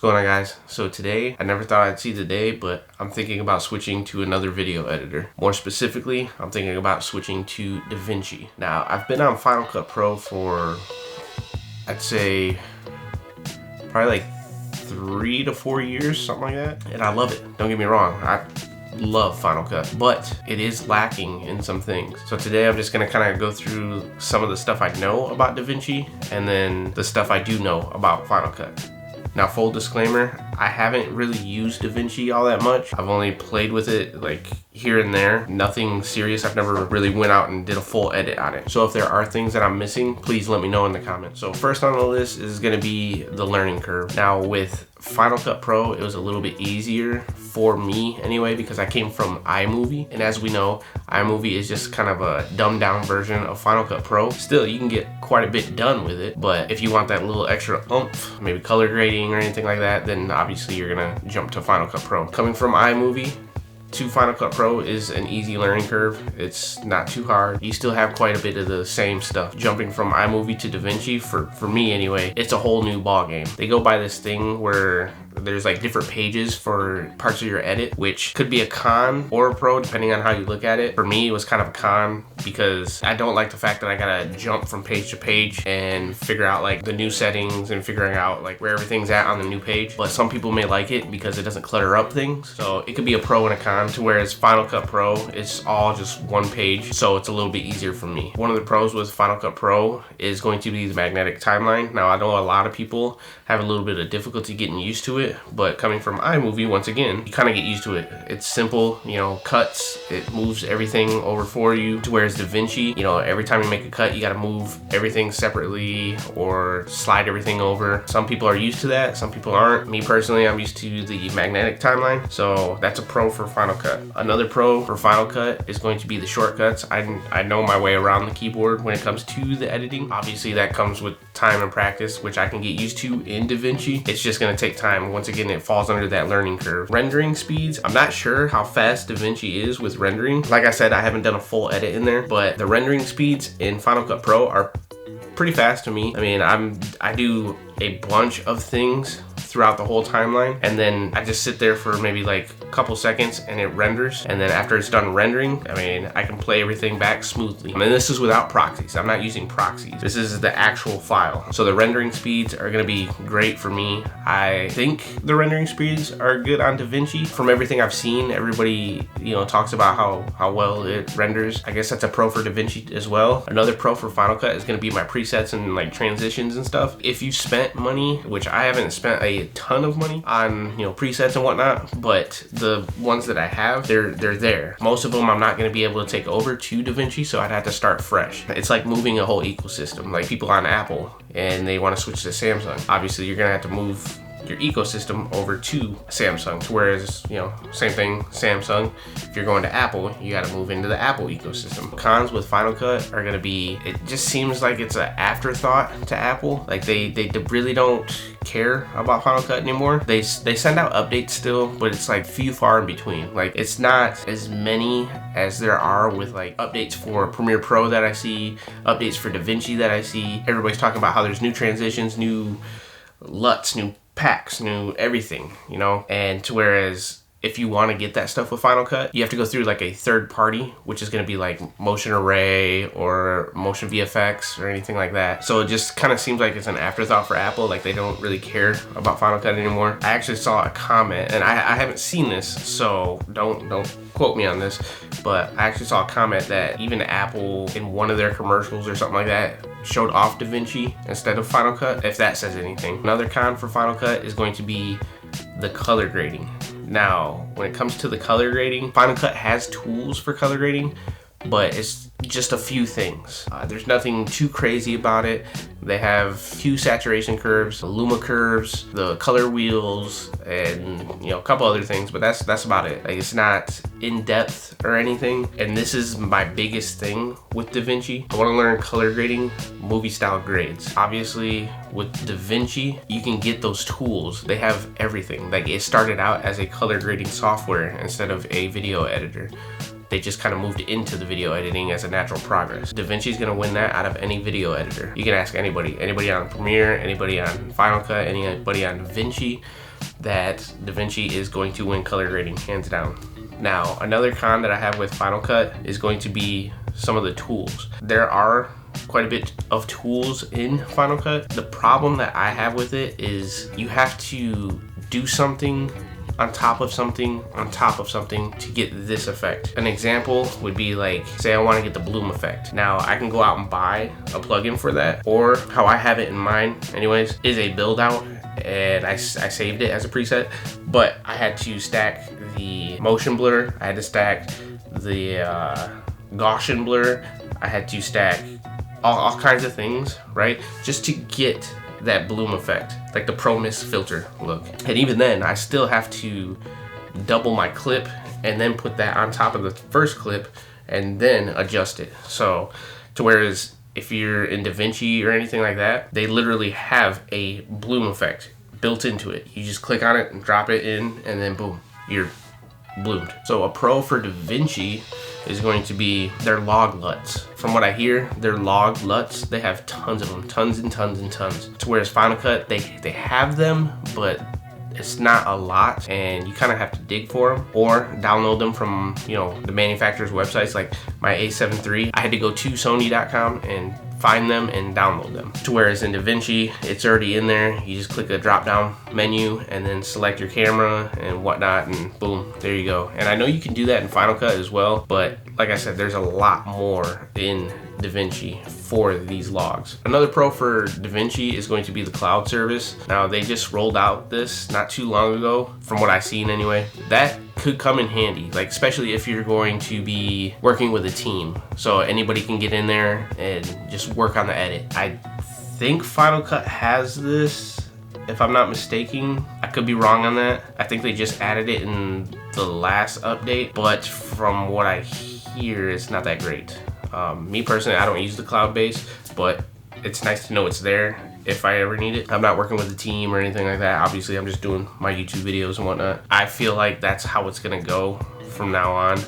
What's going on, guys? So today, I never thought I'd see the day, but I'm thinking about switching to another video editor. More specifically, I'm thinking about switching to DaVinci. Now, I've been on Final Cut Pro for, I'd say, probably like 3 to 4 years, something like that. And I love it. Don't get me wrong. I love Final Cut, but it is lacking in some things. So today I'm just gonna kind of go through some of the stuff I know about DaVinci and then the stuff I do know about Final Cut. Now, full disclaimer, I haven't really used DaVinci all that much. I've only played with it like here and there, nothing serious. I've never really went out and did a full edit on it. So if there are things that I'm missing, please let me know in the comments. So first on the list is gonna be the learning curve. Now with Final Cut Pro, it was a little bit easier for me anyway, because I came from iMovie, and as we know, iMovie is just kind of a dumbed down version of Final Cut Pro. Still, you can get quite a bit done with it, but if you want that little extra oomph, maybe color grading or anything like that, then obviously you're gonna jump to Final Cut Pro. Coming from iMovie to Final Cut Pro is an easy learning curve. It's not too hard. You still have quite a bit of the same stuff. Jumping from iMovie to DaVinci, for me anyway, it's a whole new ball game. They go by this thing where there's like different pages for parts of your edit, which could be a con or a pro depending on how you look at it. For me, it was kind of a con because I don't like the fact that I gotta jump from page to page and figure out like the new settings and figuring out like where everything's at on the new page. But some people may like it because it doesn't clutter up things. So it could be a pro and a con, to whereas Final Cut Pro, it's all just one page, so it's a little bit easier for me. One of the pros with Final Cut Pro is going to be the magnetic timeline. Now I know a lot of people have a little bit of difficulty getting used to it, but coming from iMovie, once again, you kind of get used to it. It's simple, you know, cuts, it moves everything over for you, to whereas DaVinci, you know, every time you make a cut, you got to move everything separately or slide everything over. Some people are used to that, some people aren't. Me personally, I'm used to the magnetic timeline, so that's a pro for Final Cut. Another pro for Final Cut is going to be the shortcuts. I know my way around the keyboard when it comes to the editing. Obviously, that comes with time and practice, which I can get used to in DaVinci. It's just going to take time. Once again, it falls under that learning curve. Rendering speeds, I'm not sure how fast DaVinci is with rendering. Like I said, I haven't done a full edit in there, but the rendering speeds in Final Cut Pro are pretty fast to me. I mean, I do a bunch of things throughout the whole timeline, and then I just sit there for maybe like a couple seconds and it renders, and then after it's done rendering, I mean, I can play everything back smoothly. I mean, this is without proxies. I'm not using proxies. This is the actual file. So the rendering speeds are gonna be great for me. I think the rendering speeds are good on DaVinci. From everything I've seen, everybody, you know, talks about how well it renders. I guess that's a pro for DaVinci as well. Another pro for Final Cut is gonna be my presets and like transitions and stuff. If you spent money, which I haven't spent a ton of money on, you know, presets and whatnot, but the ones that I have, they're there. Most of them I'm not going to be able to take over to DaVinci, so I'd have to start fresh. It's like moving a whole ecosystem. Like people on Apple and they want to switch to Samsung, obviously you're going to have to move your ecosystem over to Samsung, whereas, you know, same thing, Samsung, if you're going to Apple, you got to move into the Apple ecosystem. Cons with Final Cut are going to be, it just seems like it's an afterthought to Apple. Like they really don't care about Final Cut anymore. They send out updates still, but it's like few far in between. Like it's not as many as there are with like updates for Premiere Pro that I see, updates for DaVinci that I see. Everybody's talking about how there's new transitions, new LUTs, new packs, new everything, you know, and to whereas if you want to get that stuff with Final Cut, you have to go through like a third party, which is going to be like Motion Array or Motion VFX or anything like that. So it just kind of seems like it's an afterthought for Apple. Like they don't really care about Final Cut anymore. I actually saw a comment, and I haven't seen this, so don't quote me on this, but I actually saw a comment that even Apple in one of their commercials or something like that showed off DaVinci instead of Final Cut, if that says anything. Another con for Final Cut is going to be the color grading. Now, when it comes to the color grading, Final Cut has tools for color grading, but it's just a few things. There's nothing too crazy about it. They have hue saturation curves, the luma curves, the color wheels, and you know, a couple other things, but that's about it. Like it's not in depth or anything. And this is my biggest thing with DaVinci. I want to learn color grading, movie style grades. Obviously with DaVinci, you can get those tools. They have everything. Like it started out as a color grading software instead of a video editor. They just kind of moved into the video editing as a natural progress. DaVinci is gonna win that out of any video editor. You can ask anybody on Premiere, anybody on Final Cut, anybody on DaVinci. that DaVinci is going to win color grading, hands down. Now, another con that I have with Final Cut is going to be some of the tools. There are quite a bit of tools in Final Cut. The problem that I have with it is you have to do something on top of something on top of something to get this effect. An example would be like, say I want to get the bloom effect. Now I can go out and buy a plugin for that, or how I have it in mind anyways is a build out, and I saved it as a preset, but I had to stack the motion blur, I had to stack the Gaussian blur, I had to stack all kinds of things, right? Just to get that bloom effect, like the Pro Mist filter look. And even then, I still have to double my clip and then put that on top of the first clip and then adjust it. So, to whereas if you're in DaVinci or anything like that, they literally have a bloom effect built into it. You just click on it and drop it in, and then boom, you're bloomed. So a pro for DaVinci is going to be their log LUTs. From what I hear, their log LUTs, they have tons of them, tons and tons and tons. To whereas Final Cut, they have them, but it's not a lot, and you kind of have to dig for them or download them from, you know, the manufacturer's websites. Like my A7 III, I had to go to Sony.com and find them and download them. To whereas in DaVinci, it's already in there. You just click a drop down menu and then select your camera and whatnot, and boom, there you go. And I know you can do that in Final Cut as well, but like I said, there's a lot more in DaVinci for these logs. Another pro for DaVinci is going to be the cloud service. Now they just rolled out this not too long ago, from what I've seen anyway. That could come in handy, like especially if you're going to be working with a team, so anybody can get in there and just work on the edit. I think Final Cut has this, if I'm not mistaken. I could be wrong on that. I think they just added it in the last update, but from what I hear, it's not that great. Me personally, I don't use the cloud base, but it's nice to know it's there if I ever need it. I'm not working with a team or anything like that. Obviously, I'm just doing my YouTube videos and whatnot. I feel like that's how it's gonna go from now on.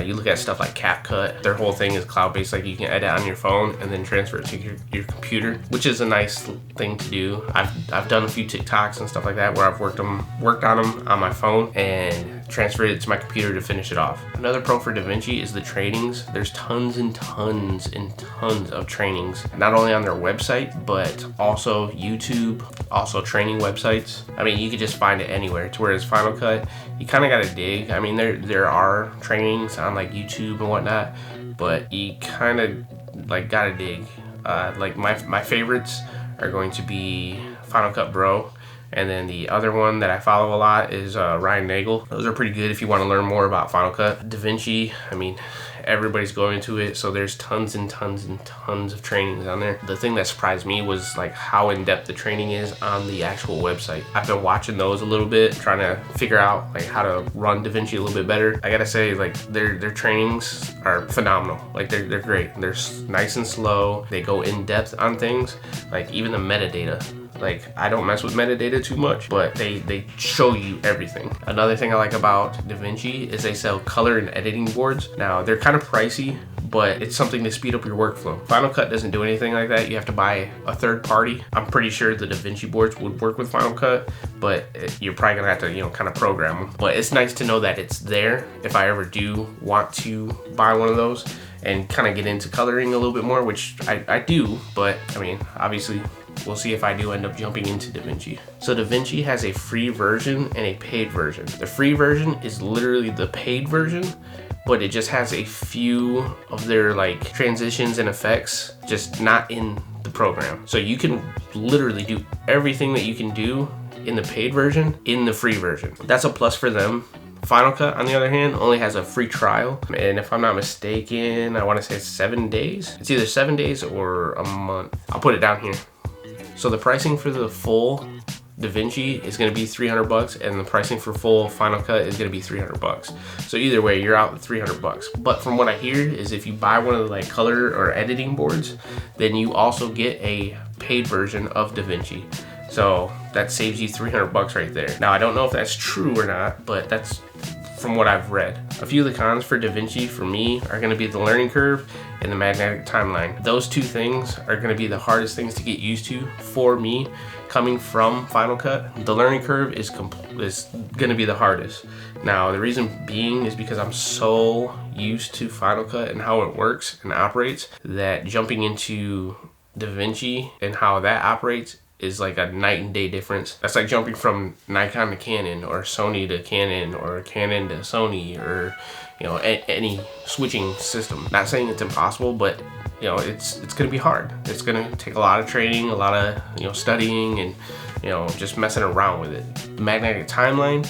You look at stuff like CapCut, their whole thing is cloud-based. Like you can edit on your phone and then transfer it to your computer, which is a nice thing to do. I've done a few TikToks and stuff like that where I've worked on them on my phone and transferred it to my computer to finish it off. Another pro for DaVinci is the trainings. There's tons and tons and tons of trainings, not only on their website, but also YouTube, also training websites. I mean, you could just find it anywhere. To whereas Final Cut, you kind of gotta dig. I mean, there are trainings on like YouTube and whatnot, but you kind of like gotta dig. Like my favorites are going to be Final Cut Bro, and then the other one that I follow a lot is Ryan Nagel. Those are pretty good if you want to learn more about Final Cut. DaVinci, I mean, everybody's going to it, so there's tons and tons and tons of trainings on there. The thing that surprised me was like how in-depth the training is on the actual website. I've been watching those a little bit, trying to figure out like how to run DaVinci a little bit better. I gotta say, like their trainings are phenomenal. Like they're great. They're nice and slow. They go in depth on things, like even the metadata. Like, I don't mess with metadata too much, but they show you everything. Another thing I like about DaVinci is they sell color and editing boards. Now, they're kind of pricey, but it's something to speed up your workflow. Final Cut doesn't do anything like that. You have to buy a third party. I'm pretty sure the DaVinci boards would work with Final Cut, but you're probably gonna have to, you know, kind of program them. But it's nice to know that it's there if I ever do want to buy one of those and kind of get into coloring a little bit more, which I do, but I mean, obviously, we'll see if I do end up jumping into DaVinci. So DaVinci has a free version and a paid version. The free version is literally the paid version, but it just has a few of their like transitions and effects just not in the program. So you can literally do everything that you can do in the paid version in the free version. That's a plus for them. Final Cut, on the other hand, only has a free trial, and if I'm not mistaken, I want to say it's 7 days. It's either 7 days or a month. I'll put it down here. So the pricing for the full DaVinci is going to be $300, and the pricing for full Final Cut is going to be $300. So either way, you're out $300. But from what I hear is if you buy one of the like color or editing boards, then you also get a paid version of DaVinci. So that saves you $300 right there. Now I don't know if that's true or not, but that's from what I've read. A few of the cons for DaVinci for me are going to be the learning curve and the magnetic timeline. Those two things are going to be the hardest things to get used to for me coming from Final Cut. The learning curve is going to be the hardest. Now, the reason being is because I'm so used to Final Cut and how it works and operates that jumping into DaVinci and how that operates is like a night and day difference. That's like jumping from Nikon to Canon, or Sony to Canon, or Canon to Sony, or any switching system. Not saying it's impossible, but it's gonna be hard. It's gonna take a lot of training, a lot of studying, and just messing around with it. The magnetic timeline,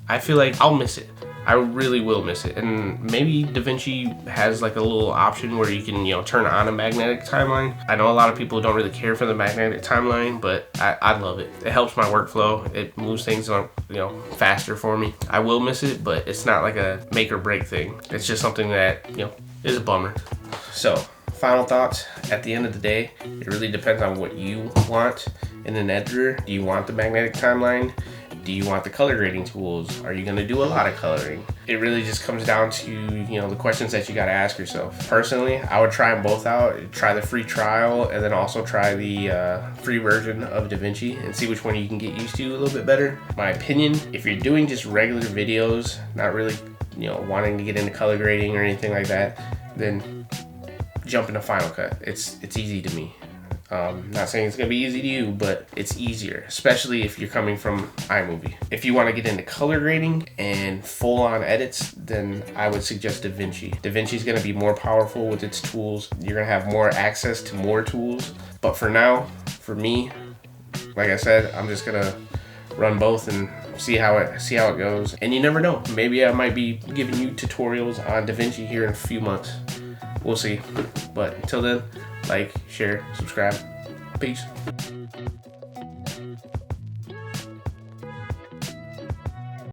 I feel like I'll miss it. I really will miss it. And maybe DaVinci has like a little option where you can turn on a magnetic timeline. I know a lot of people don't really care for the magnetic timeline, but I love it. It helps my workflow. It moves things on faster for me. I will miss it, but it's not like a make or break thing. It's just something that is a bummer. So final thoughts, at the end of the day, it really depends on what you want in an editor. Do you want the magnetic timeline? Do you want the color grading tools? Are you gonna do a lot of coloring? It really just comes down to, the questions that you gotta ask yourself. Personally, I would try them both out. Try the free trial and then also try the free version of DaVinci and see which one you can get used to a little bit better. My opinion, if you're doing just regular videos, not really, wanting to get into color grading or anything like that, then jump into Final Cut. It's easy to me. Not saying it's gonna be easy to you, but it's easier, especially if you're coming from iMovie. If you want to get into color grading and full-on edits, then I would suggest DaVinci. DaVinci is gonna be more powerful with its tools. You're gonna have more access to more tools. But for now, for me, like I said, I'm just gonna run both and see how it goes. And you never know, maybe I might be giving you tutorials on DaVinci here in a few months. We'll see. But until then, like, share, subscribe. Peace.